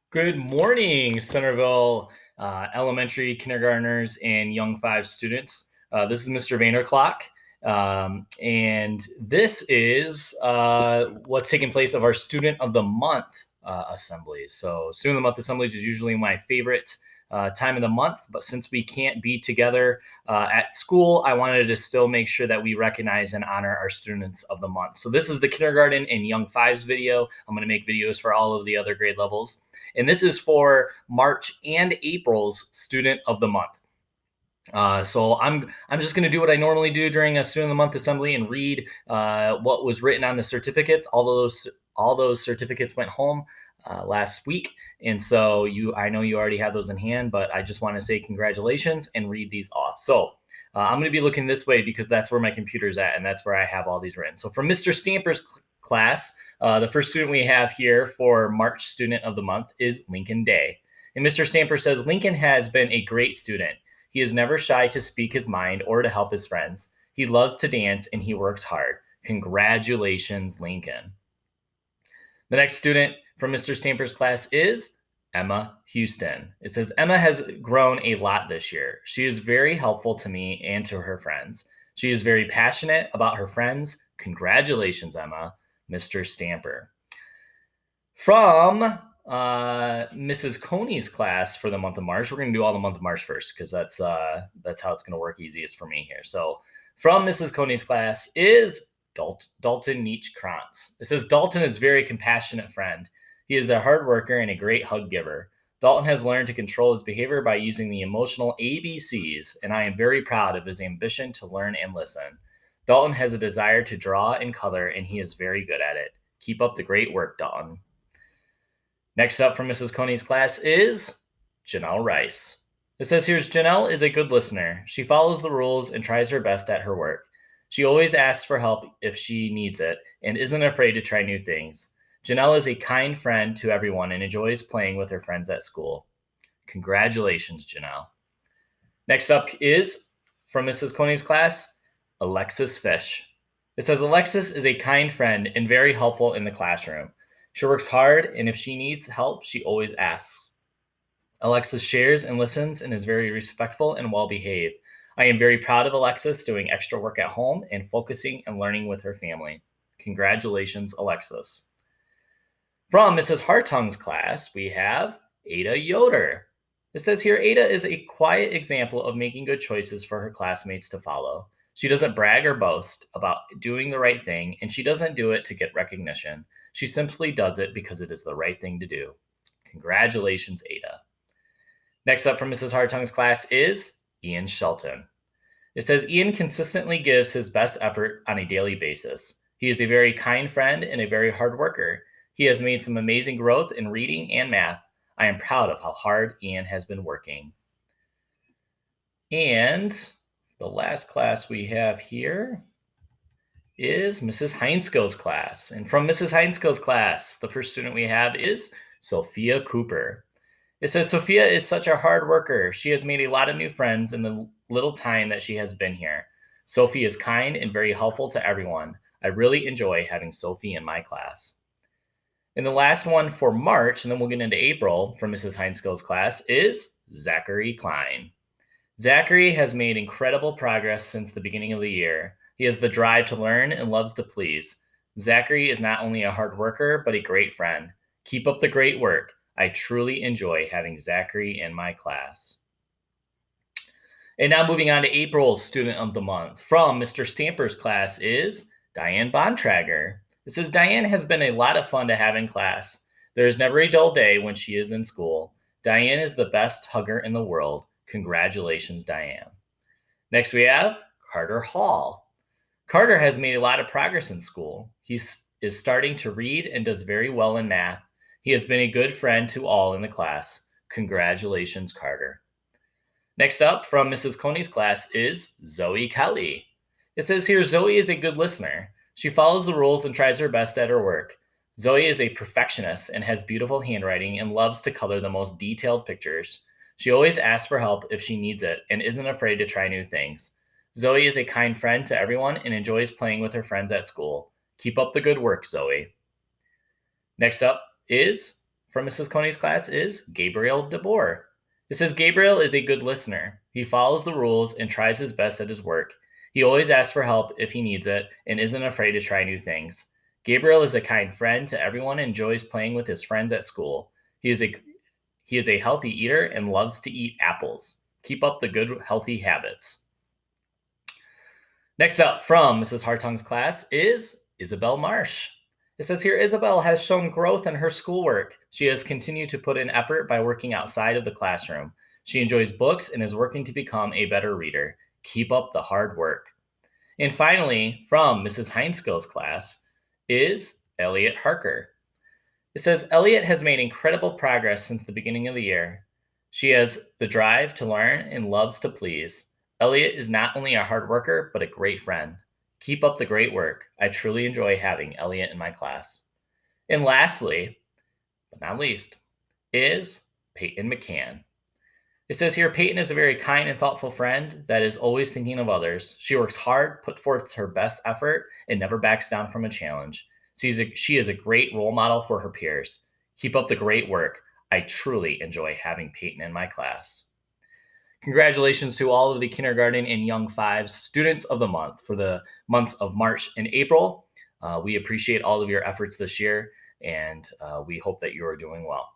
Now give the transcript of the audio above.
Good morning, Centreville elementary kindergartners and young five students. This is Mr. Vanderclock, and this is what's taking place of our Student of the Month assemblies. So, Student of the Month assemblies is usually my favorite time of the month, but since we can't be together at school, I wanted to still make sure that we recognize and honor our Students of the Month. So, this is the kindergarten and young fives video. I'm going to make videos for all of the other grade levels. And this is for March and April's Student of the Month. So I'm just going to do what I normally do during a Student of the Month assembly and read what was written on the certificates. All those certificates went home last week, and so I know you already have those in hand, but I just want to say congratulations and read these off. So I'm going to be looking this way because that's where my computer's at, and that's where I have all these written. So from Mr. Stamper's class, the first student we have here for March Student of the Month is Lincoln Day. And Mr. Stamper says, Lincoln has been a great student. He is never shy to speak his mind or to help his friends. He loves to dance and he works hard. Congratulations, Lincoln. The next student from Mr. Stamper's class is Emma Houston. It says, Emma has grown a lot this year. She is very helpful to me and to her friends. She is very passionate about her friends. Congratulations, Emma. Mr. Stamper. From Mrs. Coney's class for the month of March, we're going to do all the month of March first because that's how it's going to work easiest for me here. So from Mrs. Coney's class is Dalton Nietzsche Krantz. It says, Dalton is a very compassionate friend. He is a hard worker and a great hug giver. Dalton has learned to control his behavior by using the emotional ABCs, and I am very proud of his ambition to learn and listen. Dalton has a desire to draw and color, and he is very good at it. Keep up the great work, Dalton. Next up from Mrs. Coney's class is Janelle Rice. It says here, Janelle is a good listener. She follows the rules and tries her best at her work. She always asks for help if she needs it and isn't afraid to try new things. Janelle is a kind friend to everyone and enjoys playing with her friends at school. Congratulations, Janelle. Next up is, from Mrs. Coney's class, Alexis Fish. It says, Alexis is a kind friend and very helpful in the classroom. She works hard, and if she needs help, she always asks. Alexis shares and listens and is very respectful and well-behaved. I am very proud of Alexis doing extra work at home and focusing and learning with her family. Congratulations, Alexis. From Mrs. Hartung's class, we have Ada Yoder. It says here, Ada is a quiet example of making good choices for her classmates to follow. She doesn't brag or boast about doing the right thing, and she doesn't do it to get recognition. She simply does it because it is the right thing to do. Congratulations, Ada. Next up from Mrs. Hartung's class is Ian Shelton. It says, Ian consistently gives his best effort on a daily basis. He is a very kind friend and a very hard worker. He has made some amazing growth in reading and math. I am proud of how hard Ian has been working. And the last class we have here is Mrs. Heinskill's class. And from Mrs. Heinskill's class, the first student we have is Sophia Cooper. It says, Sophia is such a hard worker. She has made a lot of new friends in the little time that she has been here. Sophie is kind and very helpful to everyone. I really enjoy having Sophie in my class. And the last one for March, and then we'll get into April from Mrs. Heinskill's class, is Zachary Klein. Zachary has made incredible progress since the beginning of the year. He has the drive to learn and loves to please. Zachary is not only a hard worker, but a great friend. Keep up the great work. I truly enjoy having Zachary in my class. And now moving on to April's Student of the Month. From Mr. Stamper's class is Diane Bontrager. It says, Diane has been a lot of fun to have in class. There is never a dull day when she is in school. Diane is the best hugger in the world. Congratulations, Diane. Next we have Carter Hall. Carter has made a lot of progress in school. He is starting to read and does very well in math. He has been a good friend to all in the class. Congratulations, Carter. Next up from Mrs. Coney's class is Zoe Kelly. It says here, Zoe is a good listener. She follows the rules and tries her best at her work. Zoe is a perfectionist and has beautiful handwriting and loves to color the most detailed pictures. She always asks for help if she needs it and isn't afraid to try new things. Zoe is a kind friend to everyone and enjoys playing with her friends at school. Keep up the good work, Zoe. Next up is from Mrs. Coney's class is Gabriel DeBoer. It says Gabriel is a good listener. He follows the rules and tries his best at his work. He always asks for help if he needs it and isn't afraid to try new things. Gabriel is a kind friend to everyone and enjoys playing with his friends at school. He is a healthy eater and loves to eat apples. Keep up the good, healthy habits. Next up from Mrs. Hartung's class is Isabel Marsh. It says here, Isabel has shown growth in her schoolwork. She has continued to put in effort by working outside of the classroom. She enjoys books and is working to become a better reader. Keep up the hard work. And finally, from Mrs. Heinskill's class is Elliot Harker. It says, Elliot has made incredible progress since the beginning of the year. She has the drive to learn and loves to please. Elliot is not only a hard worker, but a great friend. Keep up the great work. I truly enjoy having Elliot in my class. And lastly, but not least, is Peyton McCann. It says here, Peyton is a very kind and thoughtful friend that is always thinking of others. She works hard, puts forth her best effort, and never backs down from a challenge. She is a great role model for her peers. Keep up the great work. I truly enjoy having Peyton in my class. Congratulations to all of the kindergarten and young fives students of the month for the months of March and April. We appreciate all of your efforts this year, and we hope that you are doing well.